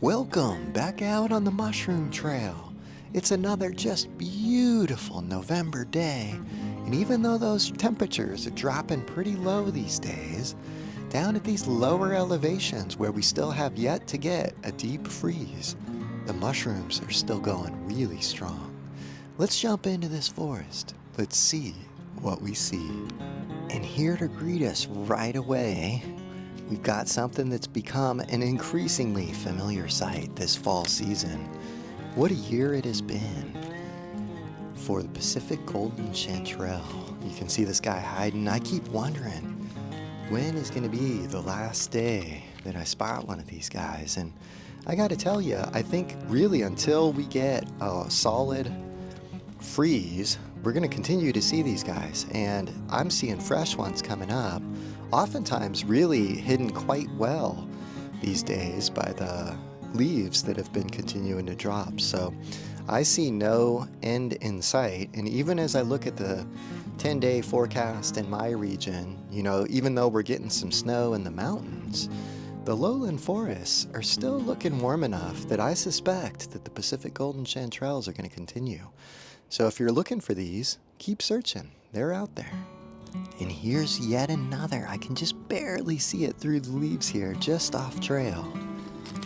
Welcome back out on the mushroom trail. It's another just beautiful November day, and even though those temperatures are dropping pretty low these days, down at these lower elevations where we still have yet to get a deep freeze, the mushrooms are still going really strong. Let's jump into this forest. Let's see what we see. And here to greet us right away, we've got something that's become an increasingly familiar sight this fall season. What a year it has been for the Pacific Golden Chanterelle. You can see this guy hiding. I keep wondering, when is going to be the last day that I spot one of these guys? And I got to tell you, I think really until we get a solid freeze, we're going to continue to see these guys. And I'm seeing fresh ones coming up, oftentimes really hidden quite well these days by the leaves that have been continuing to drop. So I see no end in sight. And even as I look at the 10-day forecast in my region, even though we're getting some snow in the mountains, the lowland forests are still looking warm enough that I suspect that the Pacific Golden Chanterelles are going to continue. So if you're looking for these, keep searching. They're out there. And here's yet another. I can just barely see it through the leaves here, just off trail.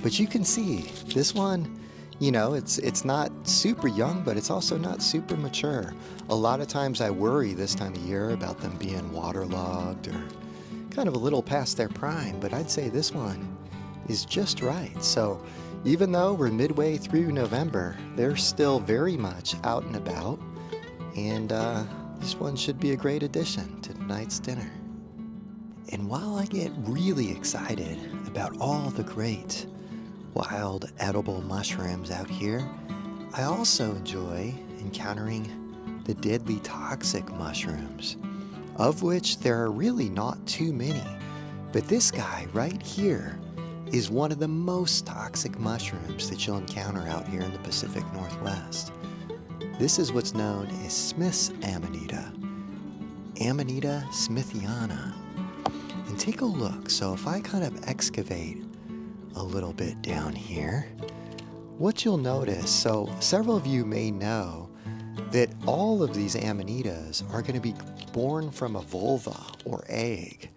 But you can see this one, it's not super young, but it's also not super mature. A lot of times I worry this time of year about them being waterlogged or kind of a little past their prime, but I'd say this one is just right. So even though we're midway through November, they're still very much out and about, and this one should be a great addition to tonight's dinner. And while I get really excited about all the great wild edible mushrooms out here, I also enjoy encountering the deadly toxic mushrooms, of which there are really not too many. But this guy right here is one of the most toxic mushrooms that you'll encounter out here in the Pacific Northwest. This is what's known as Smith's Amanita, Amanita smithiana. And take a look. So if I kind of excavate a little bit down here, what you'll notice, so several of you may know that all of these amanitas are going to be born from a vulva or egg.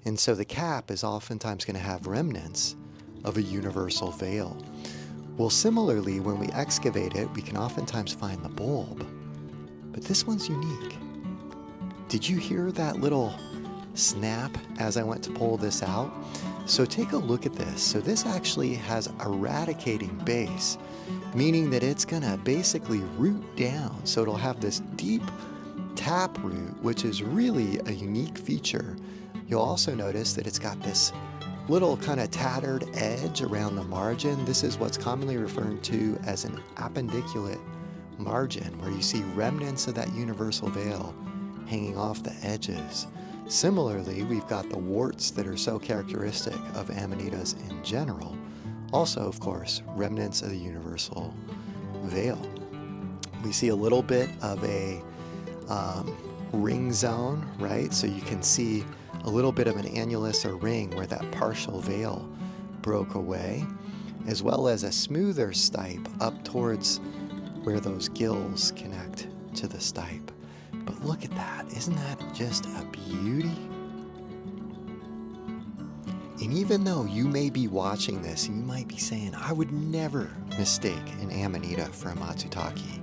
And so the cap is oftentimes going to have remnants of a universal veil. Well, similarly, when we excavate it, we can oftentimes find the bulb. But this one's unique. Did you hear that little snap as I went to pull this out? So take a look at this. So this actually has a radicating base, meaning that it's going to basically root down. So it'll have this deep tap root, which is really a unique feature. You'll also notice that it's got this little kind of tattered edge around the margin. This is what's commonly referred to as an appendiculate margin, where you see remnants of that universal veil hanging off the edges. Similarly, we've got the warts that are so characteristic of amanitas in general. Also, of course, remnants of the universal veil. We see a little bit of a ring zone, right? So you can see a little bit of an annulus or ring where that partial veil broke away, as well as a smoother stipe up towards where those gills connect to the stipe. But look at that. Isn't that just a beauty? And even though you may be watching this and you might be saying, I would never mistake an amanita for a matsutake.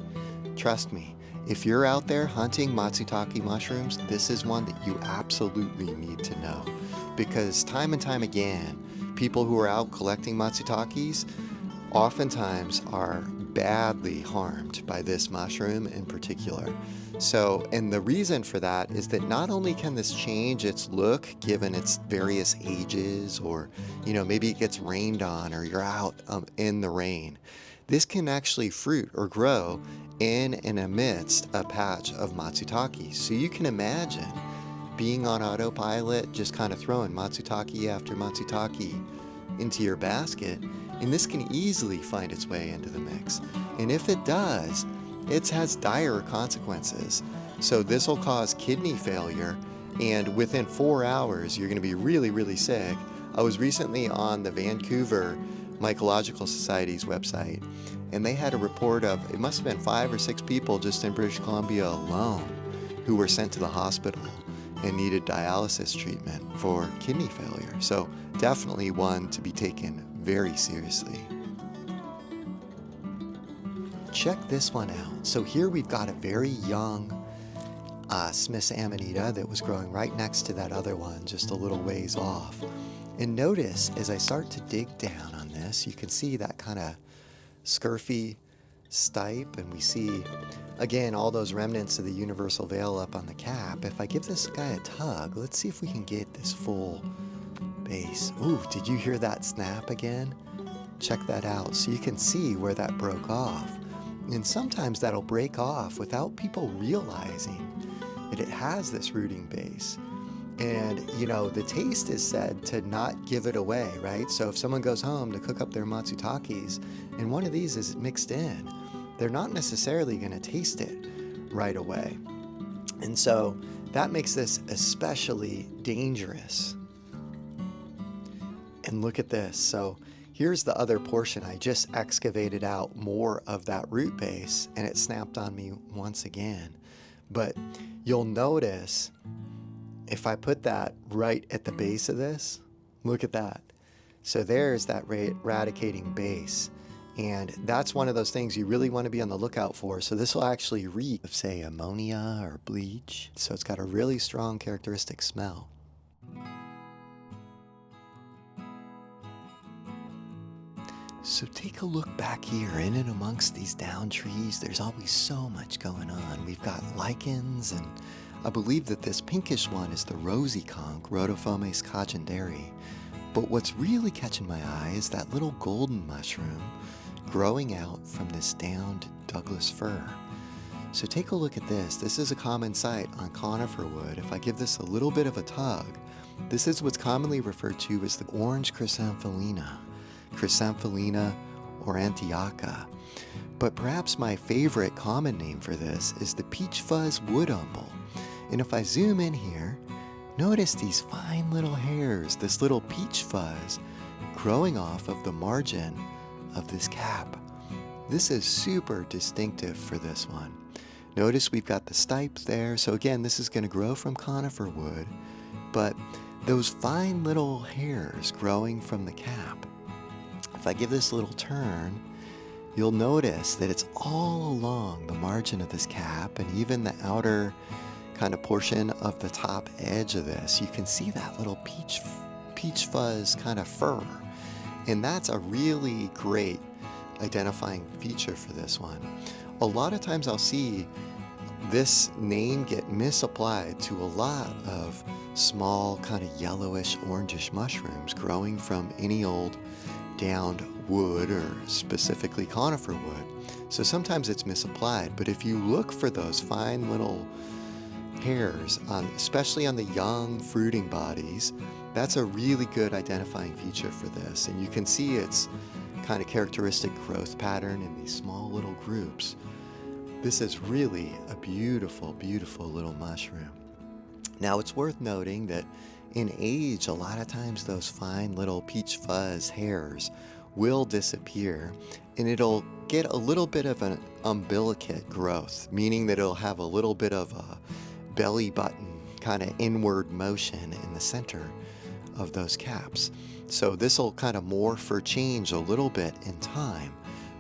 Trust me, if you're out there hunting matsutake mushrooms, this is one that you absolutely need to know. Because time and time again, people who are out collecting matsutakes oftentimes are badly harmed by this mushroom in particular. So, and the reason for that is that not only can this change its look given its various ages, or maybe it gets rained on or you're out in the rain, this can actually fruit or grow in and amidst a patch of matsutakes. So you can imagine being on autopilot, just kind of throwing matsutake after matsutake into your basket, and this can easily find its way into the mix. And if it does, it has dire consequences. So this will cause kidney failure, and within 4 hours, you're going to be really, really sick. I was recently on the Vancouver Mycological Society's website, and they had a report of, it must have been 5 or 6 people just in British Columbia alone who were sent to the hospital and needed dialysis treatment for kidney failure. So definitely one to be taken very seriously. Check this one out. So here we've got a very young Smith's Amanita that was growing right next to that other one, just a little ways off. And notice as I start to dig down on this, you can see that kind of scurfy stipe, and we see again all those remnants of the universal veil up on the cap. If I give this guy a tug, let's see if we can get this full base. Ooh, did you hear that snap again? Check that out. So you can see where that broke off. And sometimes that'll break off without people realizing that it has this rooting base. And, you know, the taste is said to not give it away, right? So if someone goes home to cook up their matsutakes and one of these is mixed in, they're not necessarily going to taste it right away. And so that makes this especially dangerous. And look at this. So here's the other portion. I just excavated out more of that root base and it snapped on me once again. But you'll notice if I put that right at the base of this, look at that. So there's that radicating base. And that's one of those things you really want to be on the lookout for. So this will actually reek of, say, ammonia or bleach. So it's got a really strong characteristic smell. So take a look back here, in and amongst these down trees, there's always so much going on. We've got lichens, and I believe that this pinkish one is the Rosy Conk, Rhodofomes cajanderi. But what's really catching my eye is that little golden mushroom growing out from this downed Douglas fir. So take a look at this. This is a common sight on conifer wood. If I give this a little bit of a tug, this is what's commonly referred to as the orange Chrysomphalina. Chrysomphalina aurantiaca. But perhaps my favorite common name for this is the peach fuzz wood umble. And if I zoom in here, notice these fine little hairs, this little peach fuzz growing off of the margin of this cap. This is super distinctive for this one. Notice we've got the stipe there. So again, this is going to grow from conifer wood, but those fine little hairs growing from the cap. If I give this a little turn, you'll notice that it's all along the margin of this cap and even the outer kind of portion of the top edge of this. You can see that little peach fuzz kind of fur. And that's a really great identifying feature for this one. A lot of times I'll see this name get misapplied to a lot of small kind of yellowish orangish mushrooms growing from any old downed wood or specifically conifer wood. So sometimes it's misapplied, but if you look for those fine little hairs, especially on the young fruiting bodies, that's a really good identifying feature for this. And you can see its kind of characteristic growth pattern in these small little groups. This is really a beautiful, beautiful little mushroom. Now it's worth noting that in age, a lot of times those fine little peach fuzz hairs will disappear and it'll get a little bit of an umbilicate growth, meaning that it'll have a little bit of a belly button kind of inward motion in the center of those caps. So this will kind of morph or change a little bit in time,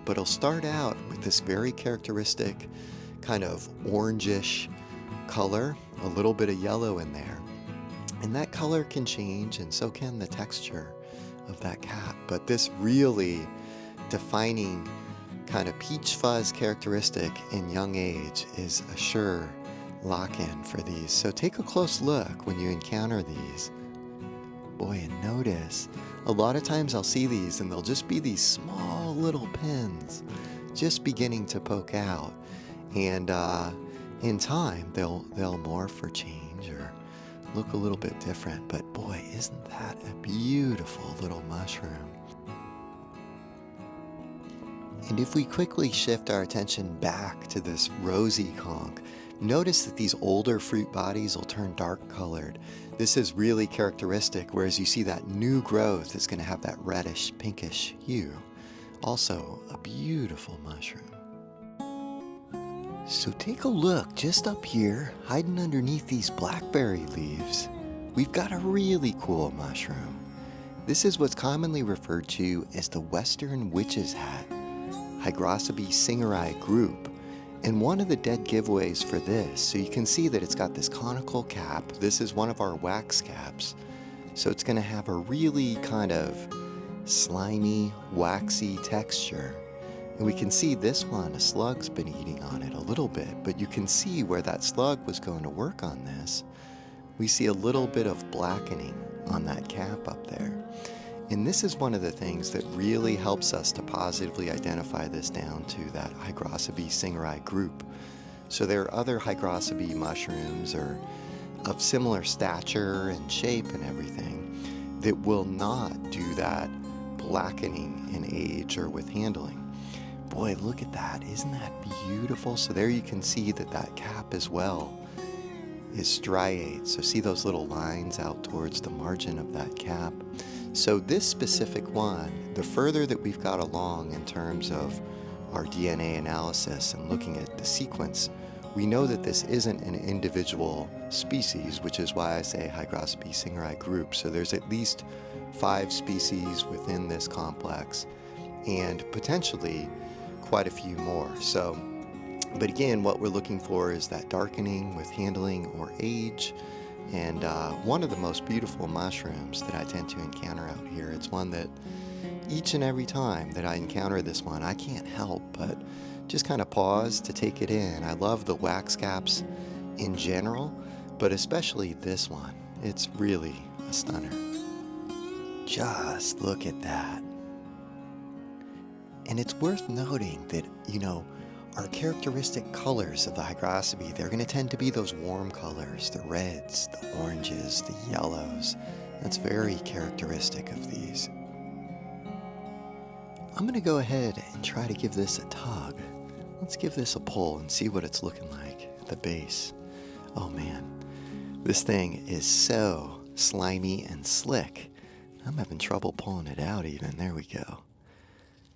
but it'll start out with this very characteristic kind of orangish color, a little bit of yellow in there. And that color can change, and so can the texture of that cap. But this really defining kind of peach fuzz characteristic in young age is a sure lock-in for these. So take a close look when you encounter these. Boy, and notice, a lot of times I'll see these and they'll just be these small little pins just beginning to poke out. And in time, they'll morph or change or look a little bit different. But boy, isn't that a beautiful little mushroom. And if we quickly shift our attention back to this Rosy Conk, Notice that these older fruit bodies will turn dark colored. This is really characteristic, whereas you see that new growth is going to have that reddish, pinkish hue. Also, a beautiful mushroom. So take a look just up here, hiding underneath these blackberry leaves. We've got a really cool mushroom. This is what's commonly referred to as the Western Witch's Hat, Hygrocybe singeri group. And one of the dead giveaways for this, so you can see that it's got this conical cap. This is one of our wax caps. So it's going to have a really kind of slimy, waxy texture. And we can see this one, a slug's been eating on it a little bit, but you can see where that slug was going to work on this. We see a little bit of blackening on that cap up there. And this is one of the things that really helps us to positively identify this down to that Hygrocybe singeri group. So there are other Hygrocybe mushrooms or of similar stature and shape and everything that will not do that blackening in age or with handling. Boy, look at that. Isn't that beautiful? So there you can see that that cap as well is striate. So see those little lines out towards the margin of that cap. So this specific one, the further that we've got along in terms of our DNA analysis and looking at the sequence, we know that this isn't an individual species, which is why I say Hygrocybe singeri group. So there's at least 5 species within this complex and potentially quite a few more. So, but again, what we're looking for is that darkening with handling or age. And one of the most beautiful mushrooms that I tend to encounter out here, it's one that each and every time that I encounter this one, I can't help but just kind of pause to take it in. I love the wax caps in general, but especially this one. It's really a stunner. Just look at that. And it's worth noting that, our characteristic colors of the Hygrocybe, they're going to tend to be those warm colors, the reds, the oranges, the yellows. That's very characteristic of these. I'm going to go ahead and try to give this a tug. Let's give this a pull and see what it's looking like at the base. Oh man, this thing is so slimy and slick. I'm having trouble pulling it out even. There we go.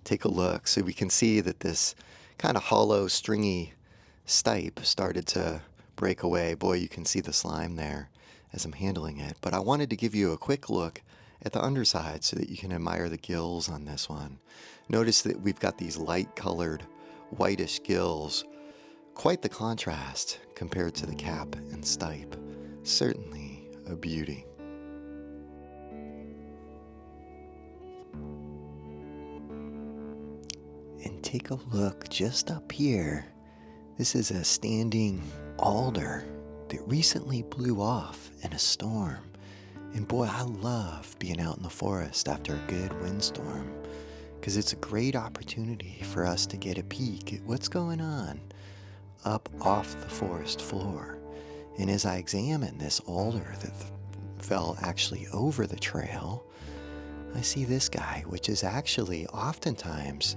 Take a look. So we can see that this kind of hollow, stringy stipe started to break away. Boy, you can see the slime there as I'm handling it. But I wanted to give you a quick look at the underside so that you can admire the gills on this one. Notice that we've got these light-colored, whitish gills. Quite the contrast compared to the cap and stipe. Certainly a beauty. And take a look just up here. This is a standing alder that recently blew off in a storm. And boy, I love being out in the forest after a good windstorm, because it's a great opportunity for us to get a peek at what's going on up off the forest floor. And as I examine this alder that fell actually over the trail, I see this guy, which is actually oftentimes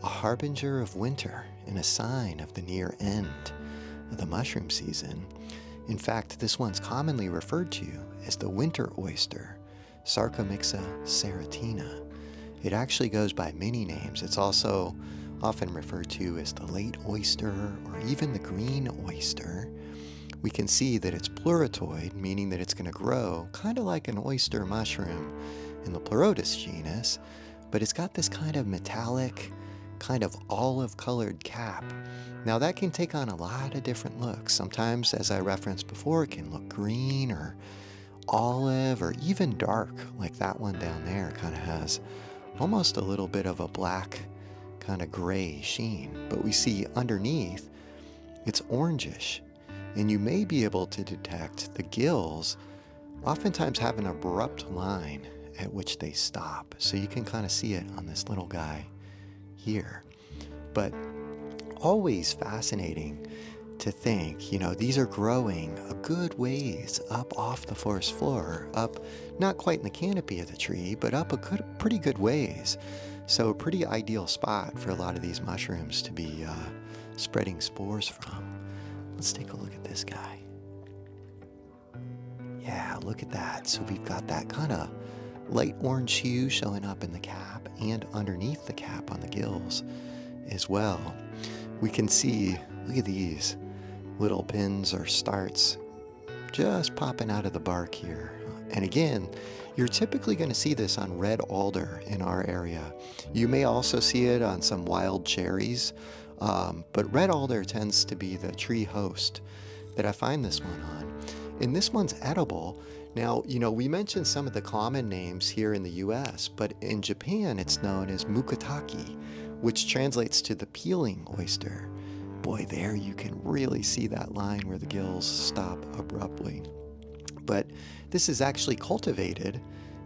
a harbinger of winter and a sign of the near end of the mushroom season. In fact, this one's commonly referred to as the winter oyster, Sarcomyxa serotina. It actually goes by many names. It's also often referred to as the late oyster or even the green oyster. We can see that it's pleurotoid, meaning that it's going to grow kind of like an oyster mushroom in the Pleurotus genus, but it's got this kind of metallic, kind of olive-colored cap. Now that can take on a lot of different looks. Sometimes, as I referenced before, it can look green or olive or even dark, like that one down there kind of has almost a little bit of a black, kind of gray sheen. But we see underneath, it's orangish, and you may be able to detect the gills oftentimes have an abrupt line at which they stop. So you can kind of see it on this little guy here. But always fascinating to think, these are growing a good ways up off the forest floor, up not quite in the canopy of the tree, but up pretty good ways. So a pretty ideal spot for a lot of these mushrooms to be spreading spores from. Let's take a look at this guy. Yeah, look at that. So we've got that kind of light orange hue showing up in the cap and underneath the cap on the gills as well. We can see, look at these little pins or starts just popping out of the bark here. And again, you're typically going to see this on red alder in our area. You may also see it on some wild cherries, but red alder tends to be the tree host that I find this one on. And this one's edible. Now, we mentioned some of the common names here in the US, but in Japan it's known as mukataki, which translates to the peeling oyster. Boy, there you can really see that line where the gills stop abruptly. But this is actually cultivated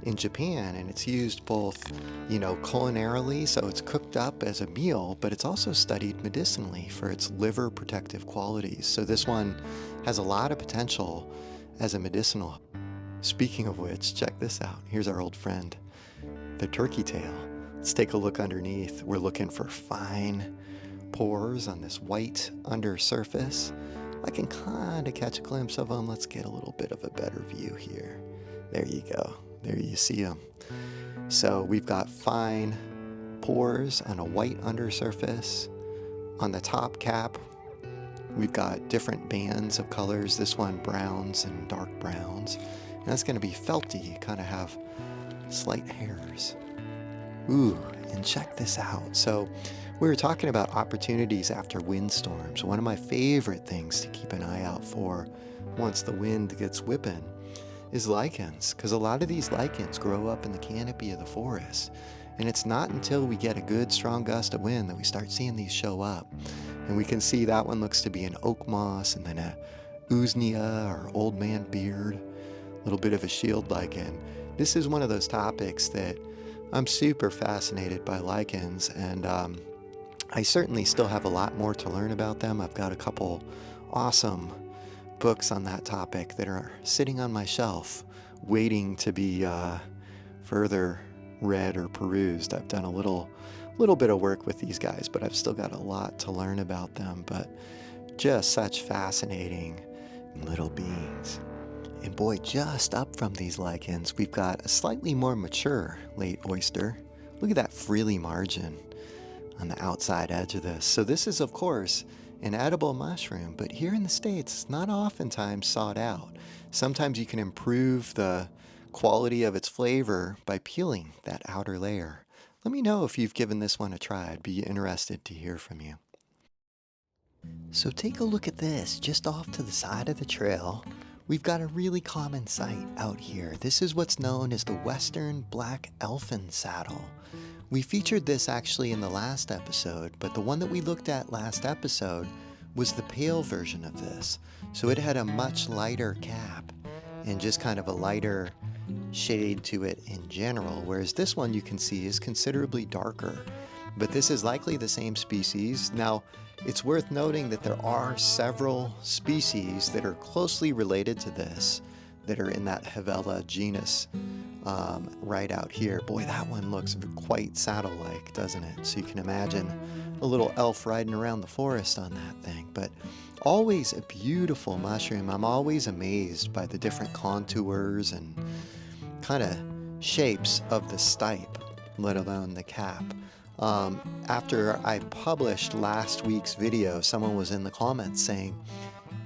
in Japan, and it's used both, culinarily, so it's cooked up as a meal, but it's also studied medicinally for its liver protective qualities. So this one has a lot of potential as a medicinal. Speaking of which, check this out. Here's our old friend, the turkey tail. Let's take a look underneath. We're looking for fine pores on this white under surface. I can kind of catch a glimpse of them. Let's get a little bit of a better view here. There you go. There you see them. So we've got fine pores on a white undersurface. On the top cap, we've got different bands of colors. This one browns and dark browns. And that's going to be felty, kind of have slight hairs. Ooh, and check this out. So we were talking about opportunities after windstorms. One of my favorite things to keep an eye out for once the wind gets whipping is lichens, because a lot of these lichens grow up in the canopy of the forest. And it's not until we get a good strong gust of wind that we start seeing these show up. And we can see that one looks to be an oak moss, and then a usnea or old man beard, a little bit of a shield lichen. This is one of those topics that I'm super fascinated by lichens, and I certainly still have a lot more to learn about them. I've got a couple awesome books on that topic that are sitting on my shelf waiting to be further read or perused. I've done a little bit of work with these guys, but I've still got a lot to learn about them. But just such fascinating little beings. And boy, just up from these lichens, we've got a slightly more mature late oyster. Look at that frilly margin on the outside edge of this. So this is, of course, an edible mushroom, but here in the States, it's not oftentimes sought out. Sometimes you can improve the quality of its flavor by peeling that outer layer. Let me know if you've given this one a try. I'd be interested to hear from you. So take a look at this. Just off to the side of the trail, we've got a really common sight out here. This is what's known as the Western Black Elfin Saddle. We featured this actually in the last episode, but the one that we looked at last episode was the pale version of this. So it had a much lighter cap and just kind of a lighter shade to it in general, whereas this one you can see is considerably darker. But this is likely the same species. Now, it's worth noting that there are several species that are closely related to this that are in that Helvella genus right out here. Boy, that one looks quite saddle-like, doesn't it? So you can imagine a little elf riding around the forest on that thing. But always a beautiful mushroom. I'm always amazed by the different contours and kind of shapes of the stipe, let alone the cap. After I published last week's video, someone was in the comments saying,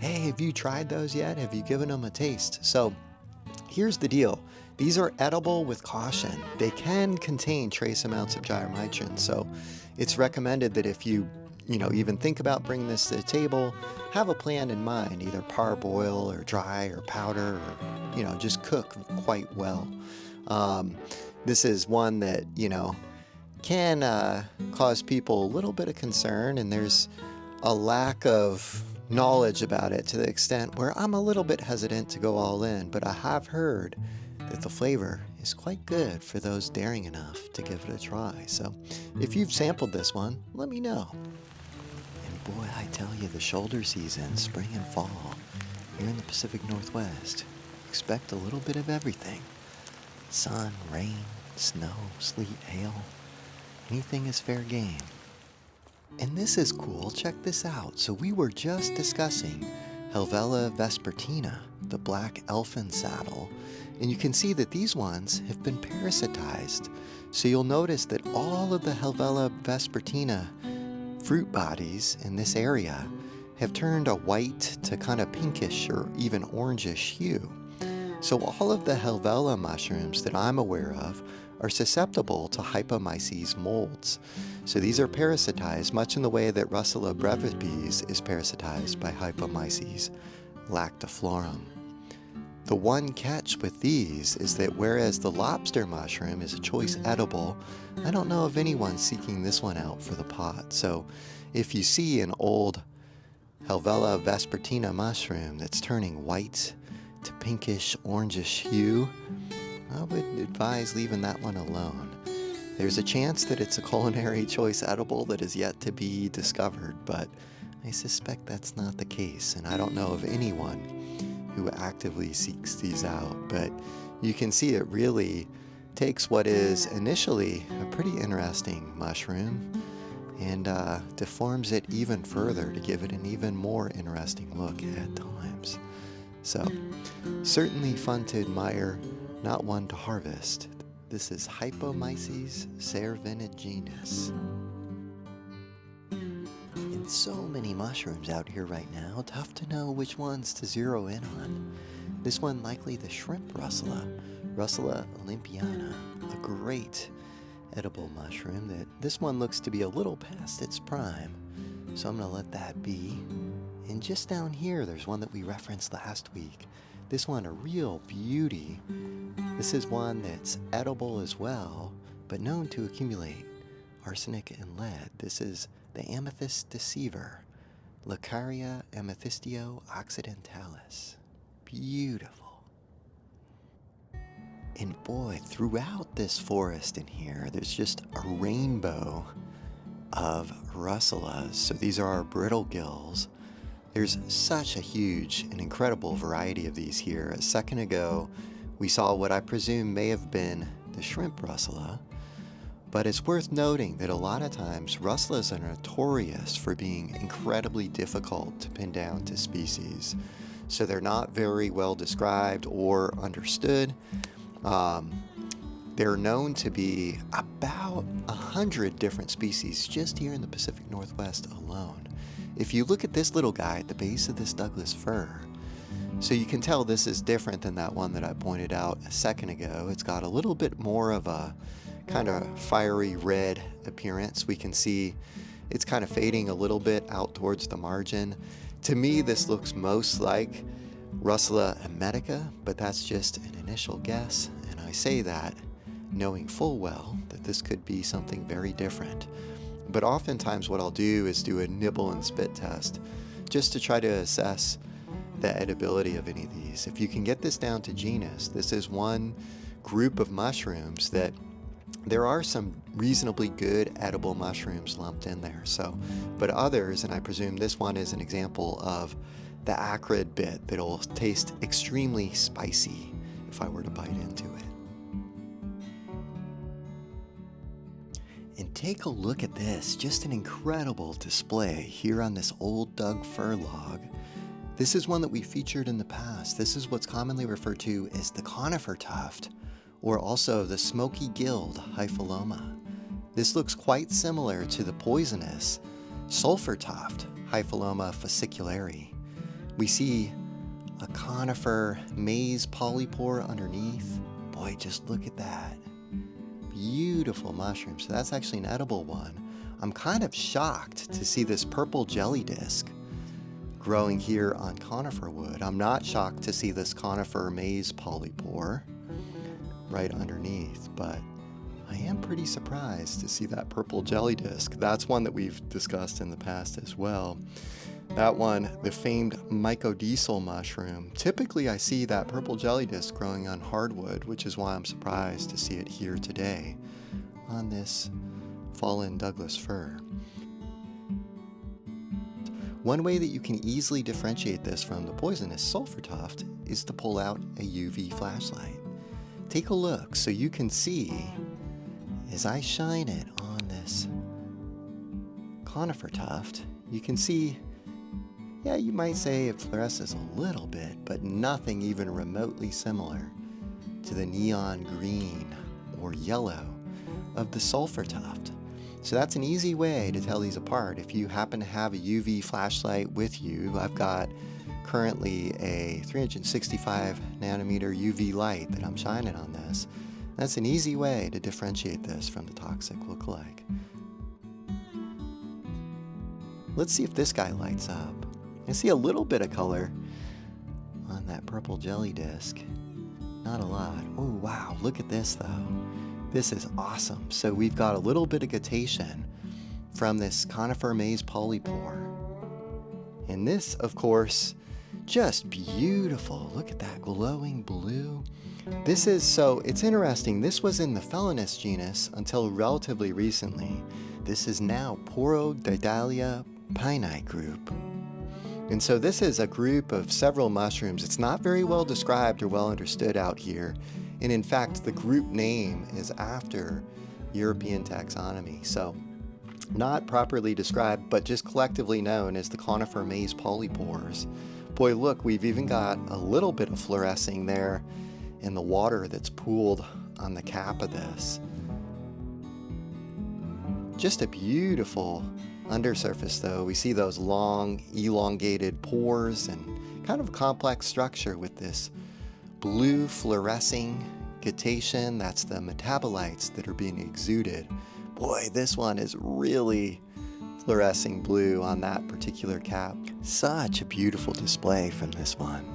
hey, have you tried those yet? Have you given them a taste? So here's the deal. These are edible with caution. They can contain trace amounts of gyromycin, so it's recommended that if you even think about bringing this to the table, have a plan in mind, either parboil or dry or powder or, just cook quite well. This is one that, can cause people a little bit of concern, and there's a lack of knowledge about it to the extent where I'm a little bit hesitant to go all in, but I have heard that the flavor is quite good for those daring enough to give it a try. So if you've sampled this one, let me know. And boy, I tell you, the shoulder season, spring and fall, here in the Pacific Northwest, expect a little bit of everything. Sun, rain, snow, sleet, hail, anything is fair game. And this is cool, check this out. So we were just discussing Helvella vespertina, the black elfin saddle, and you can see that these ones have been parasitized. So you'll notice that all of the Helvella vespertina fruit bodies in this area have turned a white to kind of pinkish or even orangish hue. So all of the Helvella mushrooms that I'm aware of are susceptible to Hypomyces molds. So these are parasitized much in the way that Russula brevis is parasitized by Hypomyces lactiflorum. The one catch with these is that whereas the lobster mushroom is a choice edible, I don't know of anyone seeking this one out for the pot. So if you see an old Helvella vespertina mushroom that's turning white to pinkish orangish hue, I would advise leaving that one alone. There's a chance that it's a culinary choice edible that is yet to be discovered, but I suspect that's not the case, and I don't know of anyone who actively seeks these out. But you can see it really takes what is initially a pretty interesting mushroom and deforms it even further to give it an even more interesting look at times. So, certainly fun to admire, not one to harvest. This is Hypomyces cervinigenus. And so many mushrooms out here right now, tough to know which ones to zero in on. This one likely the shrimp Russula, Russula olympiana, a great edible mushroom that this one looks to be a little past its prime. So I'm going to let that be. And just down here, there's one that we referenced last week. This one, a real beauty. This is one that's edible as well, but known to accumulate arsenic and lead. This is the amethyst deceiver, Lacaria amethystio occidentalis. Beautiful. And boy, throughout this forest in here, there's just a rainbow of russulas. So these are our brittle gills. There's such a huge and incredible variety of these here. A second ago, we saw what I presume may have been the shrimp russula, but it's worth noting that a lot of times russulas are notorious for being incredibly difficult to pin down to species. So they're not very well described or understood. They're known to be about 100 different species just here in the Pacific Northwest alone. If you look at this little guy at the base of this Douglas fir, so you can tell this is different than that one that I pointed out a second ago. It's got a little bit more of a kind of fiery red appearance. We can see it's kind of fading a little bit out towards the margin. To me, this looks most like Russula emetica, but that's just an initial guess, and I say that knowing full well that this could be something very different. But oftentimes what I'll do is do a nibble and spit test just to try to assess the edibility of any of these. If you can get this down to genus, this is one group of mushrooms that there are some reasonably good edible mushrooms lumped in there. So, but others, and I presume this one is an example of the acrid bit that'll taste extremely spicy if I were to bite into it. And take a look at this, just an incredible display here on this old Doug fir log. This is one that we featured in the past. This is what's commonly referred to as the conifer tuft, or also the smoky gilled Hyphiloma. This looks quite similar to the poisonous sulfur tuft, Hyphiloma fasciculare. We see a conifer maize polypore underneath. Boy, just look at that. Beautiful mushroom. So that's actually an edible one. I'm kind of shocked to see this purple jelly disc growing here on conifer wood. I'm not shocked to see this conifer maize polypore right underneath, but I am pretty surprised to see that purple jelly disc. That's one that we've discussed in the past as well. That one, the famed mycodiesel mushroom. Typically I see that purple jelly disc growing on hardwood, which is why I'm surprised to see it here today on this fallen Douglas fir. One way that you can easily differentiate this from the poisonous sulfur tuft is to pull out a UV flashlight. Take a look so you can see as I shine it on this conifer tuft, you can see, yeah, you might say it fluoresces a little bit, but nothing even remotely similar to the neon green or yellow of the sulfur tuft. So that's an easy way to tell these apart. If you happen to have a UV flashlight with you, I've got currently a 365 nanometer UV light that I'm shining on this. That's an easy way to differentiate this from the toxic lookalike. Let's see if this guy lights up. I see a little bit of color on that purple jelly disc. Not a lot. Oh wow, look at this though. This is awesome. So we've got a little bit of guttation from this conifer maize polypore. And this, of course, just beautiful. Look at that glowing blue. This is, so it's interesting, this was in the Felinus genus until relatively recently. This is now Porodidalia pini group. And so this is a group of several mushrooms. It's not very well described or well understood out here. And in fact, the group name is after European taxonomy. So not properly described, but just collectively known as the conifer maize polypores. Boy, look, we've even got a little bit of fluorescing there in the water that's pooled on the cap of this. Just a beautiful undersurface though. We see those long elongated pores and kind of a complex structure with this blue fluorescing guttation. That's the metabolites that are being exuded. Boy, this one is really fluorescing blue on that particular cap. Such a beautiful display from this one.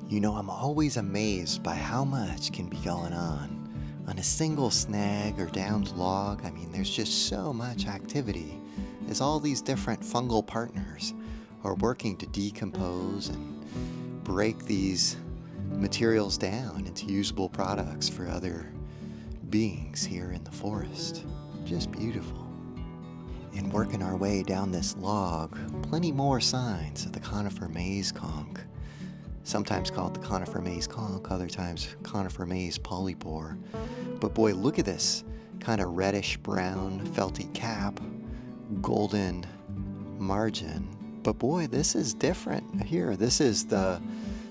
You know, I'm always amazed by how much can be going on a single snag or downed log. I mean, there's just so much activity as all these different fungal partners are working to decompose and break these materials down into usable products for other beings here in the forest. Just beautiful. And working our way down this log, plenty more signs of the conifer maize conch. Sometimes called the conifer maize conch, other times conifer maize polypore. But boy, look at this kind of reddish brown felty cap, golden margin. But boy, this is different here. This is the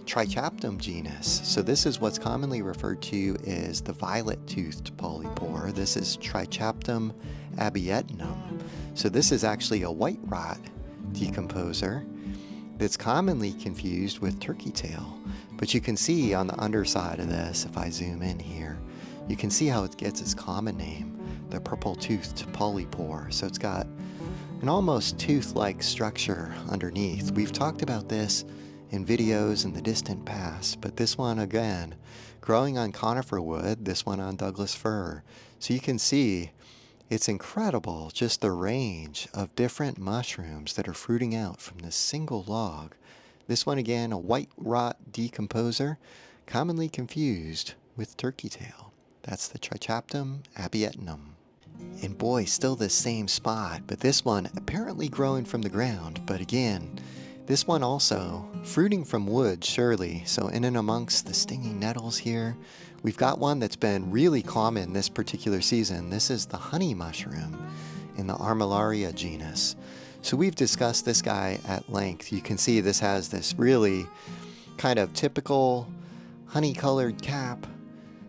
Trichaptum genus. So this is what's commonly referred to as the violet-toothed polypore. This is Trichaptum abietinum. So this is actually a white rot decomposer that's commonly confused with turkey tail. But you can see on the underside of this, if I zoom in here, you can see how it gets its common name, the purple-toothed polypore. So it's got an almost tooth-like structure underneath. We've talked about this in videos in the distant past, but this one again, growing on conifer wood, this one on Douglas fir. So you can see it's incredible just the range of different mushrooms that are fruiting out from this single log. This one again, a white rot decomposer, commonly confused with turkey tail. That's the Trichaptum abietinum. And boy, still the same spot, but this one apparently growing from the ground. But again, this one also fruiting from wood, surely. So in and amongst the stinging nettles here, we've got one that's been really common this particular season. This is the honey mushroom in the Armillaria genus. So we've discussed this guy at length. You can see this has this really kind of typical honey-colored cap.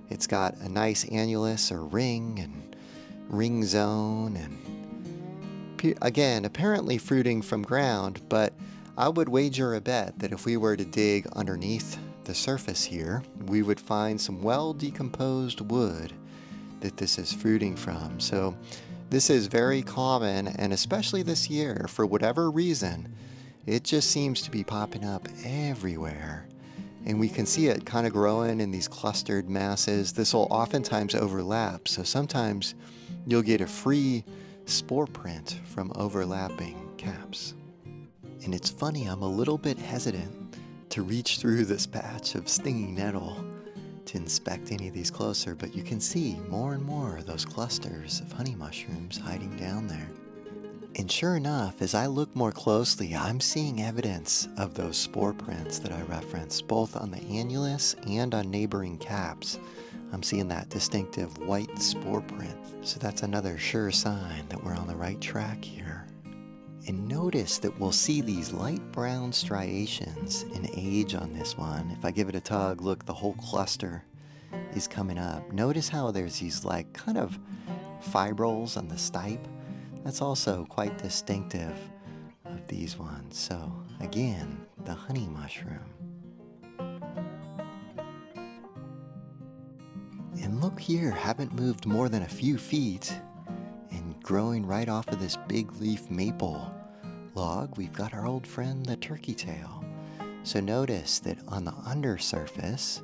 It's got a nice annulus or ring and ring zone, and again, apparently fruiting from ground, but I would wager a bet that if we were to dig underneath the surface here, we would find some well-decomposed wood that this is fruiting from. So this is very common, and especially this year, for whatever reason, it just seems to be popping up everywhere. And we can see it kind of growing in these clustered masses. This will oftentimes overlap, so sometimes you'll get a free spore print from overlapping caps. And it's funny, I'm a little bit hesitant to reach through this patch of stinging nettle to inspect any of these closer, but you can see more and more of those clusters of honey mushrooms hiding down there. And sure enough, as I look more closely, I'm seeing evidence of those spore prints that I referenced, both on the annulus and on neighboring caps. I'm seeing that distinctive white spore print. So that's another sure sign that we're on the right track here. And notice that we'll see these light brown striations in age on this one. If I give it a tug, look, the whole cluster is coming up. Notice how there's these like kind of fibrils on the stipe. That's also quite distinctive of these ones. So again, the honey mushroom. And look here, haven't moved more than a few feet, and growing right off of this big leaf maple log, we've got our old friend, the turkey tail. So notice that on the undersurface,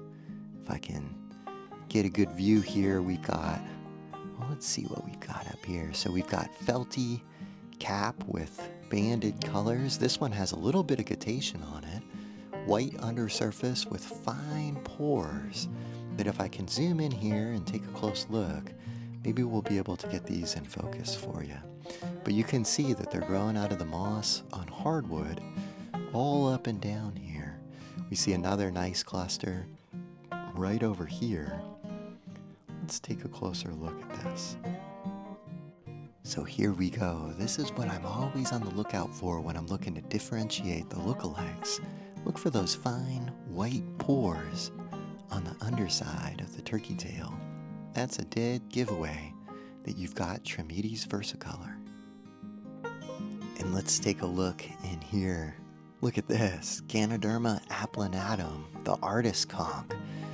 if I can get a good view here, we've got, well, let's see what we've got up here. So we've got felty cap with banded colors. This one has a little bit of guttation on it. White undersurface with fine pores that if I can zoom in here and take a close look, maybe we'll be able to get these in focus for you. But you can see that they're growing out of the moss on hardwood all up and down here. We see another nice cluster right over here. Let's take a closer look at this. So here we go. This is what I'm always on the lookout for when I'm looking to differentiate the lookalikes. Look for those fine white pores on the underside of the turkey tail. That's a dead giveaway that you've got Trametes versicolor. And let's take a look in here. Look at this, Ganoderma applanatum, the artist conch.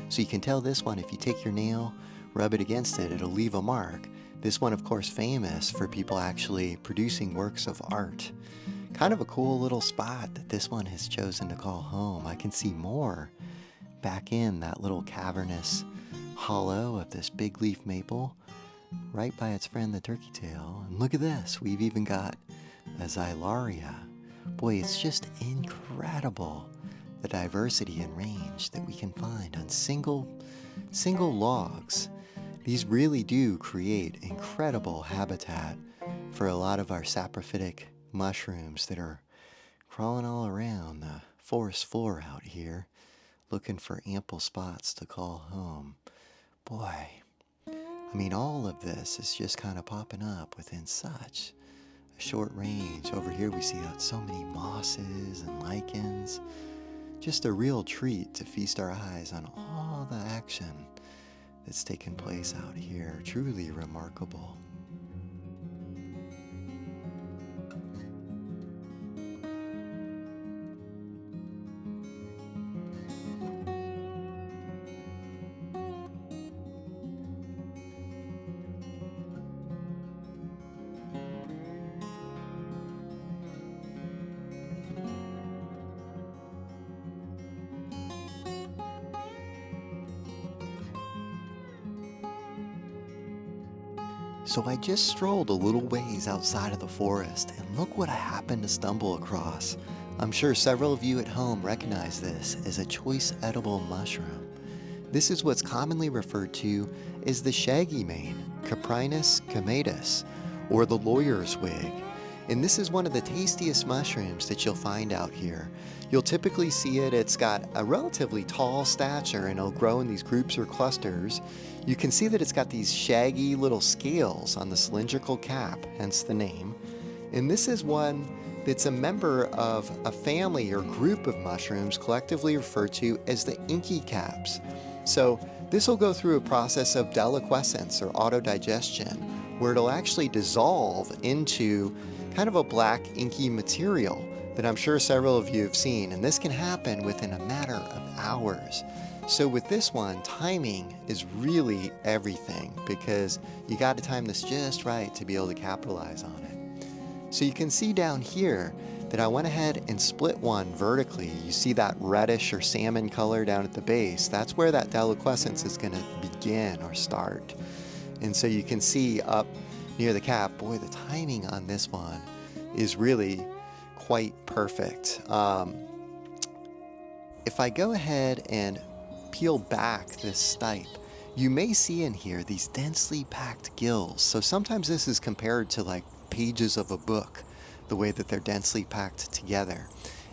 So you can tell this one, if you take your nail, rub it against it, it'll leave a mark. This one, of course, famous for people actually producing works of art. Kind of a cool little spot that this one has chosen to call home. I can see more back in that little cavernous hollow of this big leaf maple, right by its friend the turkey tail. And look at this, we've even got a xylaria. Boy, it's just incredible the diversity and range that we can find on single logs. These really do create incredible habitat for a lot of our saprophytic mushrooms that are crawling all around the forest floor out here, looking for ample spots to call home. Boy, I mean, all of this is just kind of popping up within such a short range. Over here we see so many mosses and lichens. Just a real treat to feast our eyes on all the action that's taking place out here. Truly remarkable. So I just strolled a little ways outside of the forest, and look what I happened to stumble across. I'm sure several of you at home recognize this as a choice edible mushroom. This is what's commonly referred to as the Shaggy Mane, Caprinus comatus, or the lawyer's wig. And this is one of the tastiest mushrooms that you'll find out here. You'll typically see it, it's got a relatively tall stature and it'll grow in these groups or clusters. You can see that it's got these shaggy little scales on the cylindrical cap, hence the name. And this is one that's a member of a family or group of mushrooms collectively referred to as the inky caps. So this will go through a process of deliquescence or autodigestion, where it'll actually dissolve into kind of a black inky material that I'm sure several of you have seen, and this can happen within a matter of hours. So with this one, timing is really everything, because you got to time this just right to be able to capitalize on it. So you can see down here that I went ahead and split one vertically. You see that reddish or salmon color down at the base. That's where that deliquescence is going to begin or start. And so you can see up near the cap, boy, the timing on this one is really quite perfect. If I go ahead and peel back this stipe, you may see in here these densely packed gills. So sometimes this is compared to like pages of a book, the way that they're densely packed together.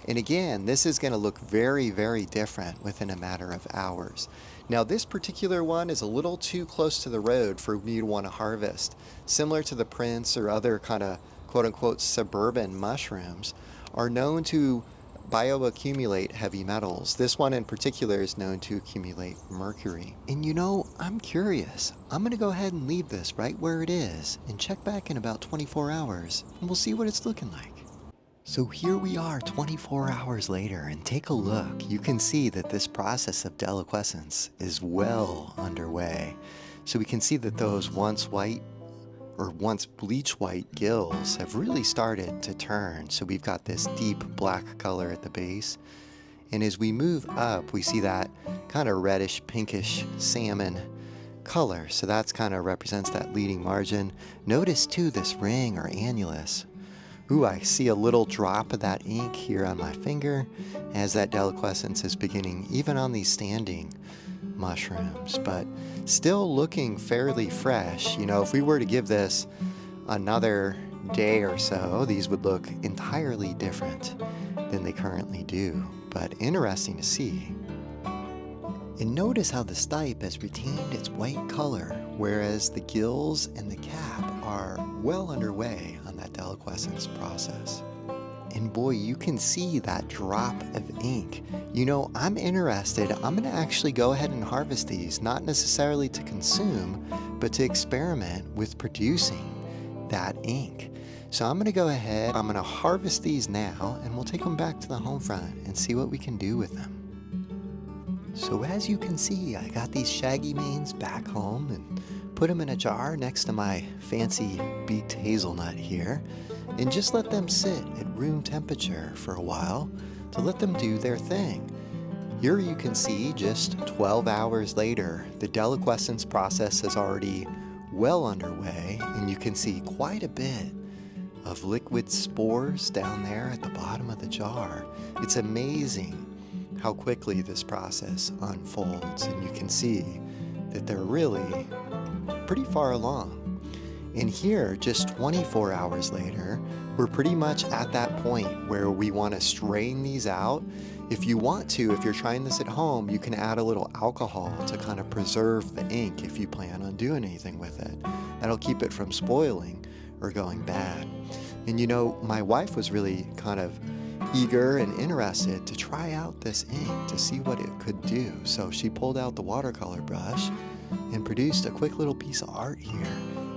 And again, this is going to look very, very different within a matter of hours. Now this particular one is a little too close to the road for me to want to harvest. Similar to the prince or other kind of quote-unquote suburban mushrooms, are known to bioaccumulate heavy metals. This one in particular is known to accumulate mercury. And you know, I'm curious. I'm gonna go ahead and leave this right where it is and check back in about 24 hours and we'll see what it's looking like. So here we are 24 hours later, and take a look. You can see that this process of deliquescence is well underway. So we can see that those once white or once bleach white gills have really started to turn. So we've got this deep black color at the base. And as we move up, we see that kind of reddish, pinkish salmon color. So that's kind of represents that leading margin. Notice too this ring or annulus. Ooh, I see a little drop of that ink here on my finger as that deliquescence is beginning, even on these standing mushrooms, but still looking fairly fresh. You know, if we were to give this another day or so, these would look entirely different than they currently do, but interesting to see. And notice how the stipe has retained its white color, whereas the gills and the cap are well underway on that deliquescence process. And boy, you can see that drop of ink. You know, I'm interested. I'm going to actually go ahead and harvest these, not necessarily to consume, but to experiment with producing that ink. So I'm going to go ahead, I'm going to harvest these now, and we'll take them back to the home front and see what we can do with them. So as you can see, I got these Shaggy Manes back home and put them in a jar next to my fancy beaked hazelnut here, and just let them sit at room temperature for a while to let them do their thing. Here you can see just 12 hours later, the deliquescence process is already well underway, and you can see quite a bit of liquid spores down there at the bottom of the jar. It's amazing how quickly this process unfolds, and you can see that they're really pretty far along. And here, just 24 hours later, we're pretty much at that point where we want to strain these out. If you want to, if you're trying this at home, you can add a little alcohol to kind of preserve the ink if you plan on doing anything with it. That'll keep it from spoiling or going bad. And you know, my wife was really kind of eager and interested to try out this ink to see what it could do. So she pulled out the watercolor brush and produced a quick little piece of art here.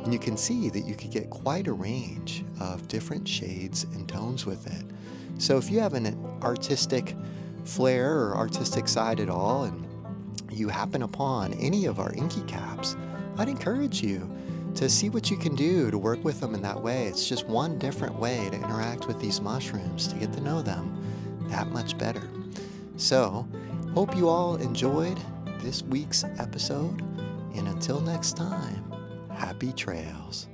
And you can see that you could get quite a range of different shades and tones with it. So if you have an artistic flair or artistic side at all, and you happen upon any of our inky caps, I'd encourage you to see what you can do to work with them in that way. It's just one different way to interact with these mushrooms to get to know them that much better. So, hope you all enjoyed this week's episode, and until next time, happy trails.